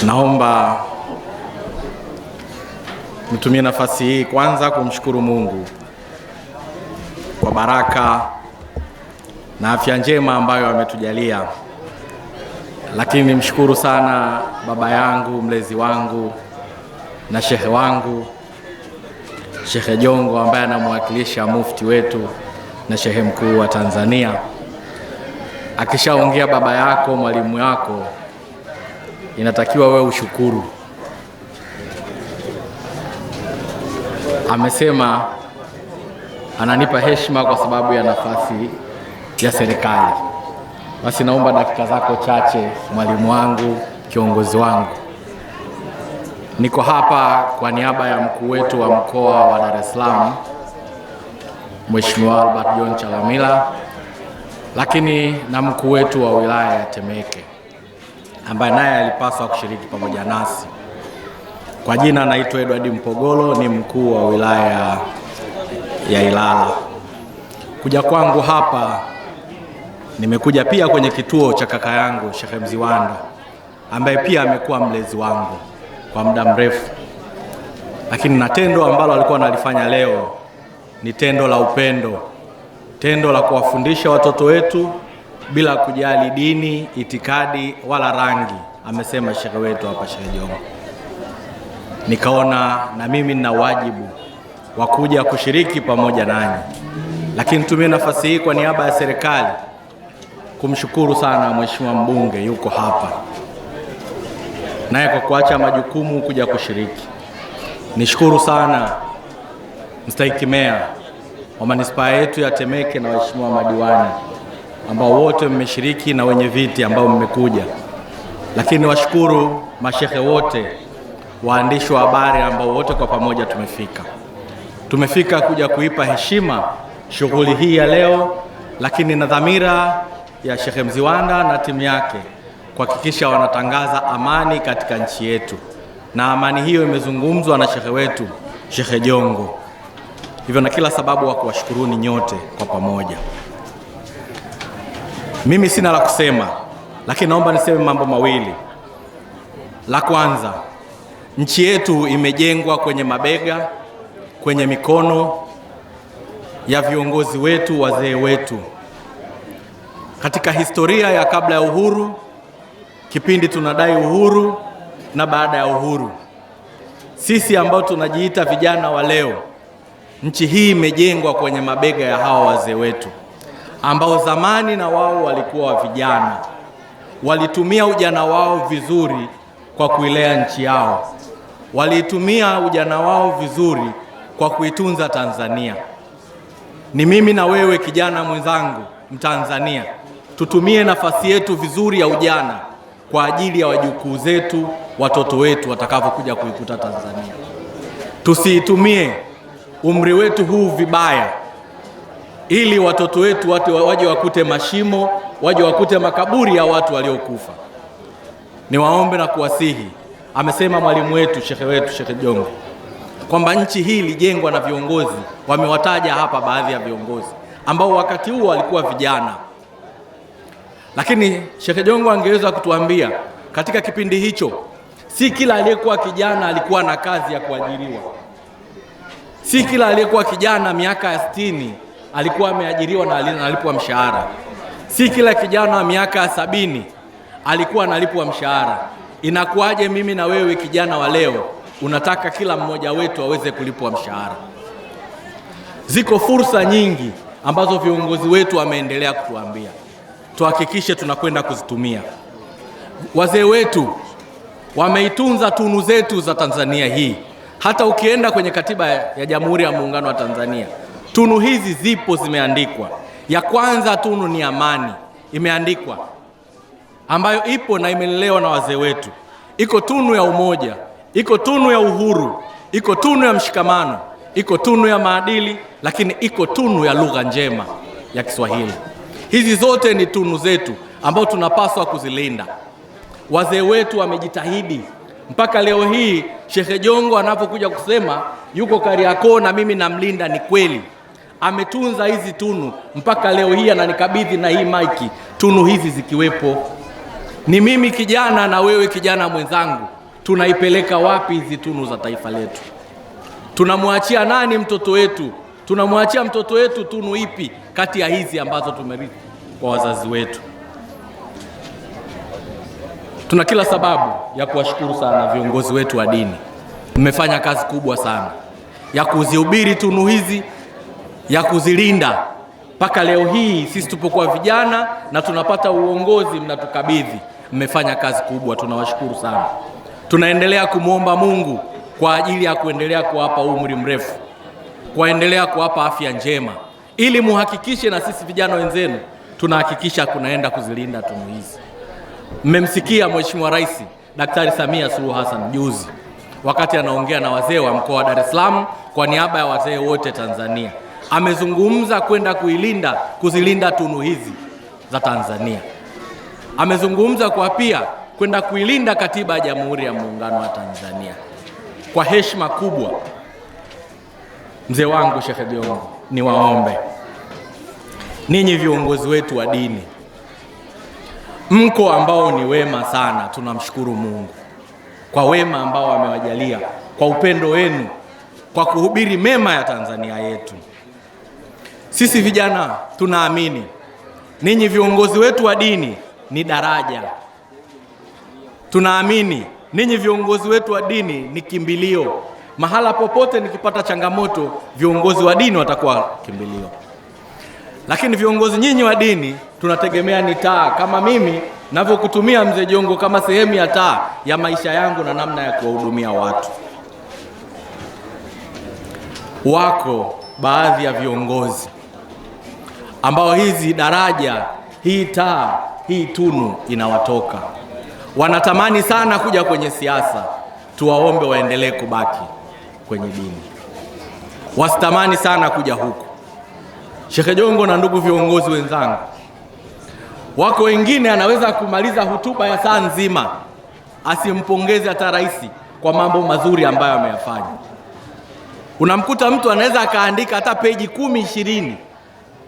Naomba nitumie nafasi hii kwanza kumshukuru Mungu kwa baraka na afya njema ambayo ametujalia. Lakini nimshukuru sana baba yangu, mlezi wangu na shehe wangu, Shehe Jongo, ambaye anamwakilisha mufti wetu na shehe mkuu wa Tanzania. Akishaongea baba yako, mwalimu yako, inatakiwa wewe ushukuru. Amesema ananipa heshima kwa sababu ya nafasi ya serikali. Basi naomba dakika zako chache, mwalimu wangu, kiongozi wangu. Niko hapa kwa niaba ya mkuu wetu wa mkoa wa Dar es Salaam, Mheshimiwa Albert John Chalamila, lakini na mkuu wetu wa wilaya ya Temeke ambaye naye alipaswa kushiriki pamoja nasi. Kwa jina naitwa Edward Mpogolo, ni mkuu wa wilaya ya Ilala. Kuja kwangu hapa, nimekuja pia kwenye kituo cha kaka yangu Sheikh Mziwanda, ambaye pia amekuwa mlezi wangu kwa muda mrefu. Lakini na tendo ambalo alikuwa analifanya leo ni tendo la upendo, tendo la kuwafundisha watoto wetu bila kujali dini, itikadi wala rangi, amesema shehe wetu hapa, Shehe Jongo. Nikaona na mimi nina wajibu wa kuja kushiriki pamoja nanyi. Lakini tumie nafasi hii kwa niaba ya serikali kumshukuru sana Mheshimiwa mbunge, yuko hapa naye kwa kuacha majukumu kuja kushiriki. Nishukuru sana mstahiki meya wa manispaa yetu ya Temeke na waheshimiwa madiwani ambao wote mmeshiriki na wenye viti ambao mmekuja. Lakini washukuru mashehe wote, waandishi wa habari ambao wote kwa pamoja tumefika kuja kuipa heshima shughuli hii ya leo, lakini na dhamira ya Sheikh Mziwanda na timu yake kuhakikisha wanatangaza amani katika nchi yetu, na amani hiyo imezungumzwa na shehe wetu Shehe Jongo. Hivyo na kila sababu wa kuwashukuruni nyote kwa pamoja. Mimi sina la kusema, lakini naomba niseme mambo mawili. La kwanza, nchi yetu imejengwa kwenye mabega, kwenye mikono ya viongozi wetu, wazee wetu. Katika historia ya kabla ya uhuru, kipindi tunadai uhuru na baada ya uhuru, sisi ambao tunajiita vijana wa leo, nchi hii imejengwa kwenye mabega ya hawa wazee wetu ambao zamani na wao walikuwa vijana, walitumia ujana wao vizuri kwa kuilea nchi yao, walitumia ujana wao vizuri kwa kuitunza Tanzania. Ni mimi na wewe kijana mwenzangu Mtanzania, tutumie nafasi yetu vizuri ya ujana kwa ajili ya wajukuu zetu, watoto wetu watakapokuja kuikuta Tanzania. Tusiitumie umri wetu huu vibaya ili watoto wetu waje wakute mashimo, waje wakute makaburi ya watu waliokufa. Niwaombe na kuwasihi, amesema mwalimu wetu, shehe wetu, Shehe Jongo, kwamba nchi hii ilijengwa na viongozi. Wamewataja hapa baadhi ya viongozi ambao wakati huo walikuwa vijana. Lakini Shehe Jongo angeweza kutuambia katika kipindi hicho, si kila aliyekuwa kijana alikuwa na kazi ya kuajiriwa. Si kila aliyekuwa kijana miaka ya 60 alikuwa ameajiriwa na analipwa mshahara. Si kila kijana wa miaka ya 70 alikuwa analipwa mshahara. Inakuwaje mimi na wewe kijana wa leo unataka kila mmoja wetu aweze kulipwa mshahara? Ziko fursa nyingi ambazo viongozi wetu wameendelea kutuambia, tuhakikishe tunakwenda kuzitumia. Wazee wetu wameitunza tunu zetu za Tanzania hii. Hata ukienda kwenye katiba ya Jamhuri ya Muungano wa Tanzania, tunu hizi zipo, zimeandikwa. Ya kwanza tunu ni amani, imeandikwa, ambayo ipo na imelelewa na wazee wetu. Iko tunu ya umoja, iko tunu ya uhuru, iko tunu ya mshikamano, iko tunu ya maadili, lakini iko tunu ya lugha njema ya Kiswahili. Hizi zote ni tunu zetu ambao tunapaswa kuzilinda. Wazee wetu wamejitahidi mpaka leo hii. Shehe Jongo anapokuja kusema yuko Kariakoo na mimi namlinda, ni kweli. Ametunza hizi tunu mpaka leo hii, ananikabidhi na hii maiki, tunu hizi zikiwepo. Ni mimi kijana na wewe kijana mwenzangu, tunaipeleka wapi hizi tunu za taifa letu? Tunamwachia nani mtoto wetu? Tunamwachia mtoto wetu tunu ipi kati ya hizi ambazo tumerithi kwa wazazi wetu? Tuna kila sababu ya kuwashukuru sana viongozi wetu wa dini. Mmefanya kazi kubwa sana ya kuzihubiri tunu hizi, ya kuzilinda. Mpaka leo hii sisi tupokuwa vijana na tunapata uongozi, mnatukabidhi. Mmefanya kazi kubwa, tunawashukuru sana. Tunaendelea kumwomba Mungu kwa ajili ya kuendelea kuwapa umri mrefu, kuendelea kuwapa afya njema, ili muhakikishe na sisi vijana wenzenu tunahakikisha kunaenda kuzilinda tunu hizi. Mmemsikia Mheshimiwa Rais Daktari Samia Suluhu Hassan juzi wakati anaongea na wazee wa mkoa wa Dar es Salaam kwa niaba ya wazee wote Tanzania. Amezungumza kwenda kuzilinda tunu hizi za Tanzania. Amezungumza kwa pia kwenda kuilinda katiba ya Jamhuri ya Muungano wa Tanzania. Kwa heshima kubwa, mzee wangu Sheikh Jongo, niwaombe ninyi viongozi wetu wa dini, mko ambao ni wema sana. Tunamshukuru Mungu kwa wema ambao amewajalia, kwa upendo wenu, kwa kuhubiri mema ya Tanzania yetu. Sisi vijana tunaamini ninyi viongozi wetu wa dini ni daraja. Tunaamini ninyi viongozi wetu wa dini ni kimbilio. Mahala popote nikipata changamoto, viongozi wa dini watakuwa kimbilio. Lakini viongozi nyinyi wa dini tunategemea ni taa, kama mimi navyokutumia mzee Jongo kama sehemu ya taa ya maisha yangu na namna ya kuwahudumia watu. Wako baadhi ya viongozi ambao hizi daraja, hii taa, hii tunu inawatoka. Wanatamani sana kuja kwenye siasa. Tuwaombe waendelee kubaki kwenye dini, wasitamani sana kuja huku. Sheikh Jongo na ndugu viongozi wenzangu, wako wengine anaweza kumaliza hotuba ya saa nzima asimpongeze hata rais kwa mambo mazuri ambayo ameyafanya. Unamkuta mtu anaweza akaandika hata peji 10, 20,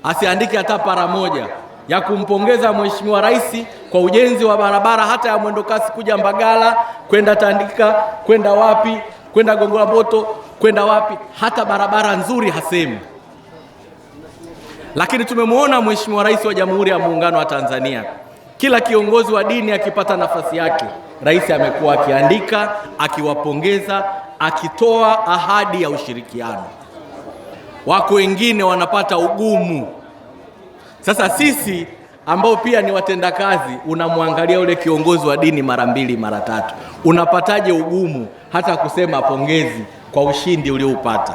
asiandike hata para moja ya kumpongeza Mheshimiwa Rais kwa ujenzi wa barabara hata ya mwendo kasi kuja Mbagala, kwenda Tandika, kwenda wapi, kwenda Gongo la Mboto, kwenda wapi, hata barabara nzuri hasemi. Lakini tumemwona Mheshimiwa Rais wa Jamhuri ya Muungano wa Tanzania, kila kiongozi wa dini akipata nafasi yake, rais amekuwa akiandika, akiwapongeza, akitoa ahadi ya ushirikiano. Wako wengine wanapata ugumu. Sasa sisi ambao pia ni watendakazi, unamwangalia ule kiongozi wa dini mara 2 mara 3, unapataje ugumu hata kusema pongezi kwa ushindi ulioupata,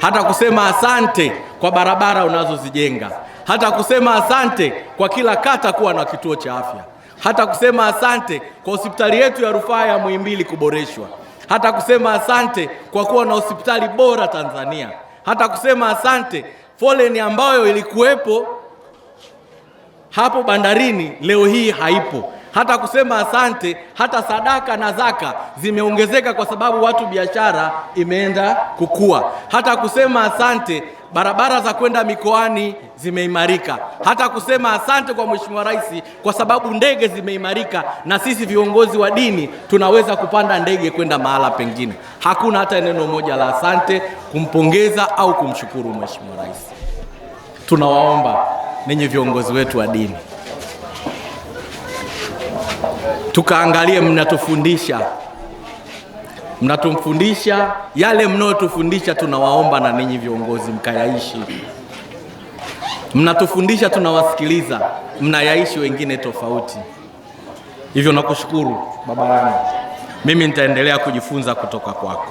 hata kusema asante kwa barabara unazozijenga, hata kusema asante kwa kila kata kuwa na kituo cha afya, hata kusema asante kwa hospitali yetu ya rufaa ya Muhimbili kuboreshwa, hata kusema asante kwa kuwa na hospitali bora Tanzania, hata kusema asante foleni ambayo ilikuwepo hapo bandarini leo hii haipo, hata kusema asante hata sadaka na zaka zimeongezeka kwa sababu watu biashara imeenda kukua, hata kusema asante barabara za kwenda mikoani zimeimarika, hata kusema asante kwa Mheshimiwa Rais kwa sababu ndege zimeimarika na sisi viongozi wa dini tunaweza kupanda ndege kwenda mahala pengine. Hakuna hata neno moja la asante kumpongeza au kumshukuru Mheshimiwa Rais. Tunawaomba ninyi viongozi wetu wa dini, tukaangalie mnatufundisha yale mnaotufundisha. Tunawaomba na ninyi viongozi mkayaishi. Mnatufundisha, tunawasikiliza, mnayaishi wengine tofauti. Hivyo nakushukuru baba yangu, mimi nitaendelea kujifunza kutoka kwako.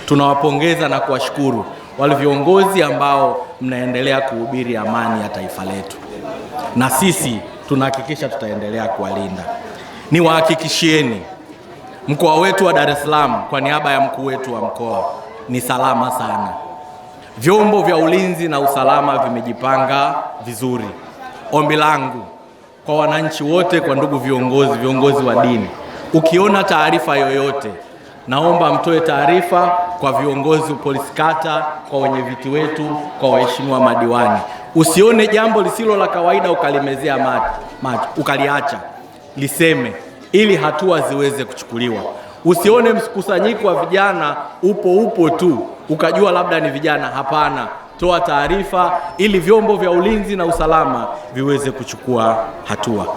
Tunawapongeza na kuwashukuru wale viongozi ambao mnaendelea kuhubiri amani ya taifa letu, na sisi tunahakikisha tutaendelea kuwalinda. Niwahakikishieni mkoa wetu wa Dar es Salaam kwa niaba ya mkuu wetu wa mkoa ni salama sana. Vyombo vya ulinzi na usalama vimejipanga vizuri. Ombi langu kwa wananchi wote, kwa ndugu viongozi wa dini, ukiona taarifa yoyote, naomba mtoe taarifa kwa viongozi polisi kata, kwa wenye viti wetu, kwa waheshimiwa madiwani. Usione jambo lisilo la kawaida ukalimezea macho ukaliacha, liseme ili hatua ziweze kuchukuliwa. Usione mkusanyiko wa vijana upo tu ukajua labda ni vijana. Hapana, toa taarifa ili vyombo vya ulinzi na usalama viweze kuchukua hatua.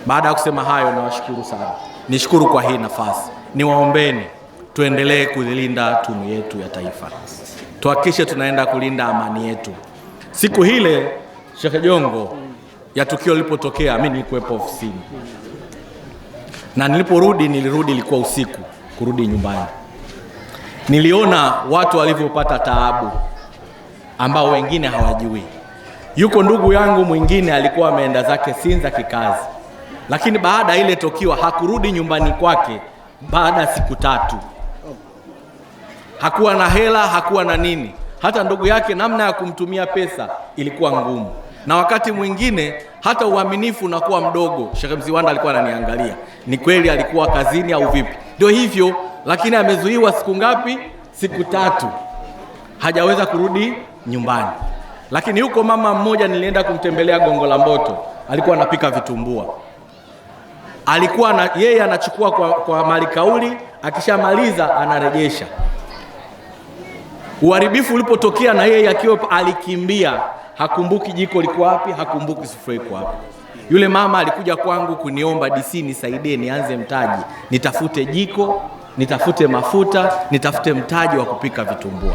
Baada ya kusema hayo, nawashukuru sana. Nishukuru kwa hii nafasi. Niwaombeni tuendelee kulinda tunu yetu ya taifa. Tuhakikishe tunaenda kulinda amani yetu. Siku hile Sheikh Jongo ya tukio lilipotokea, mimi nilikuwepo ofisini. Na nilirudi ilikuwa usiku kurudi nyumbani. Niliona watu walivyopata taabu ambao wengine hawajui. Yuko ndugu yangu mwingine alikuwa ameenda zake Sinza kikazi. Lakini baada ile tukio hakurudi nyumbani kwake baada siku 3. Hakuwa na hela, hakuwa na nini. Hata ndugu yake namna ya kumtumia pesa ilikuwa ngumu. Na wakati mwingine hata uaminifu unakuwa mdogo. Sheikh Mziwanda alikuwa ananiangalia. Ni kweli alikuwa kazini au vipi? Ndio hivyo, lakini amezuiwa siku ngapi? Siku 3. Hajaweza kurudi nyumbani. Lakini yuko mama mmoja nilienda kumtembelea Gongo la Mboto, alikuwa anapika vitumbua. Alikuwa yeye anachukua kwa mali kauli, akishamaliza anarejesha. Uharibifu ulipotokea na yeye akiwa alikimbia, hakumbuki jiko liko wapi, hakumbuki sufuria iko wapi. Yule mama alikuja kwangu kuniomba, DC nisaidie nianze mtaji, nitafute jiko, nitafute mafuta, nitafute mtaji wa kupika vitumbua.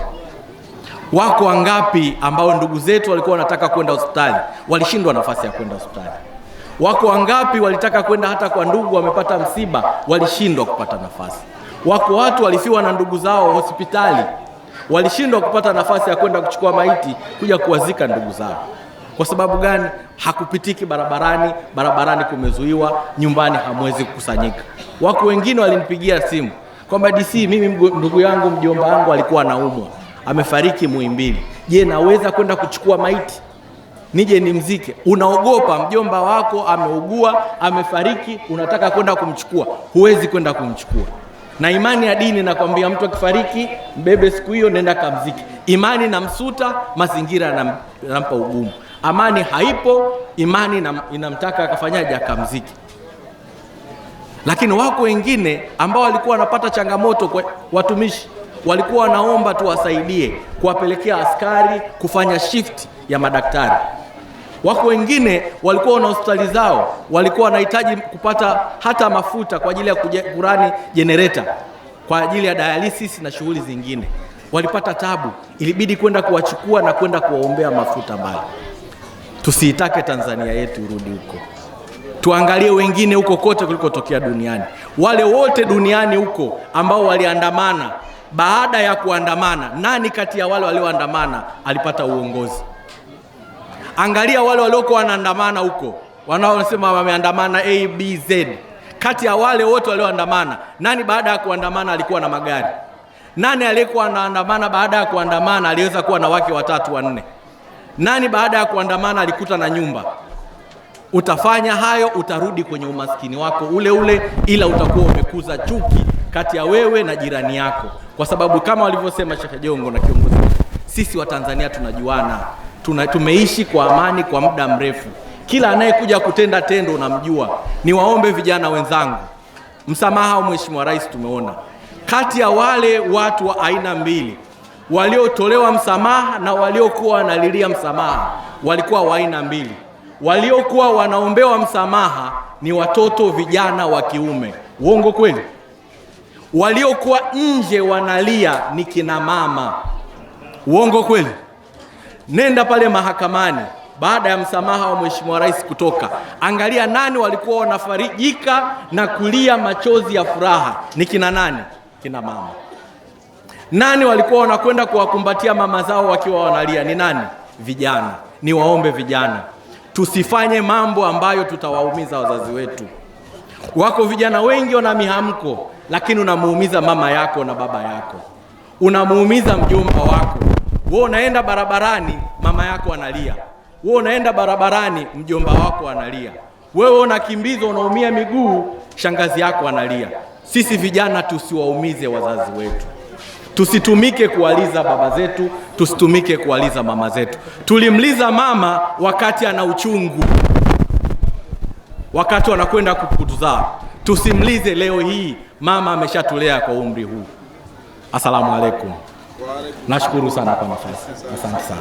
Wako wangapi ambao ndugu zetu walikuwa wanataka kwenda hospitali, walishindwa nafasi ya kwenda hospitali? Wako wangapi walitaka kwenda hata kwa ndugu wamepata msiba, walishindwa kupata nafasi? Wako watu walifiwa na ndugu zao hospitali, walishindwa kupata nafasi ya kwenda kuchukua maiti kuja kuwazika ndugu zao. Kwa sababu gani? Hakupitiki barabarani kumezuiwa, nyumbani hamwezi kukusanyika. Wako wengine walinipigia simu kwamba DC, mimi ndugu yangu mjomba wangu alikuwa anaumwa, amefariki Muhimbili. Je, naweza kwenda kuchukua maiti? Nije nimzike? Unaogopa mjomba wako ameugua, amefariki, unataka kwenda kumchukua, huwezi kwenda kumchukua. Na imani ya dini nakwambia mtu akifariki mbebe siku hiyo, nenda kamziki. Imani na msuta, mazingira yanampa ugumu. Amani haipo, imani inamtaka akafanyaje? Akamziki. Lakini wako wengine ambao walikuwa wanapata changamoto kwa watumishi, walikuwa wanaomba tu wasaidie kuwapelekea askari kufanya shift ya madaktari. Wako wengine walikuwa na hospitali zao, walikuwa wanahitaji kupata hata mafuta kwa ajili ya kurani generator kwa ajili ya dialysis na shughuli zingine. Walipata tabu, ilibidi kwenda kuwachukua na kwenda kuwaombea mafuta mbali. Tusiitake Tanzania yetu irudi huko. Tuangalie wengine huko kote kulikotokea duniani. Wale wote duniani huko ambao waliandamana, baada ya kuandamana, nani kati ya wale walioandamana alipata uongozi? Angalia wale waliokuwa wanaandamana huko, wanaosema wameandamana A, B, Z. Kati ya wale wote walioandamana, nani baada ya kuandamana alikuwa na magari? Nani aliyekuwa anaandamana baada ya kuandamana aliweza kuwa na wake 3 4? Nani baada ya kuandamana alikuta na nyumba? Utafanya hayo, utarudi kwenye umaskini wako ule, ila utakuwa umekuza chuki kati ya wewe na jirani yako. Kwa sababu kama walivyosema Sheikh Jongo na kiongozi, sisi wa Tanzania tunajuana. Tumeishi kwa amani kwa muda mrefu. Kila anayekuja kutenda tendo unamjua. Niwaombe vijana wenzangu, msamaha wa Mheshimiwa Rais tumeona. Kati ya wale watu wa aina mbili, waliotolewa msamaha na waliokuwa wanalilia msamaha, walikuwa wa aina mbili. Waliokuwa wanaombewa msamaha ni watoto vijana wa kiume. Uongo kweli? Waliokuwa nje wanalia ni kina mama. Uongo kweli? Nenda pale mahakamani baada ya msamaha wa Mheshimiwa Rais kutoka, angalia nani walikuwa wanafarijika na kulia machozi ya furaha. Ni kina nani? Kina mama. Nani walikuwa wanakwenda kuwakumbatia mama zao wakiwa wanalia? Ni nani? Vijana. Niwaombe vijana, tusifanye mambo ambayo tutawaumiza wazazi wetu. Wako vijana wengi wana mihamko, lakini unamuumiza mama yako na baba yako, unamuumiza mjomba wako. Wewe unaenda barabarani, mama yako analia. Wewe unaenda barabarani, mjomba wako analia. Wewe unakimbizwa, unaumia miguu, shangazi yako analia. Sisi vijana tusiwaumize wazazi wetu. Tusitumike kuwaliza baba zetu, tusitumike kuwaliza mama zetu. Tulimliza mama wakati ana uchungu, wakati wanakwenda kutuzaa. tusimlize leo hii, mama ameshatulea kwa umri huu. Asalamu alaikum. Nashukuru sana kwa nafasi. Asante sana.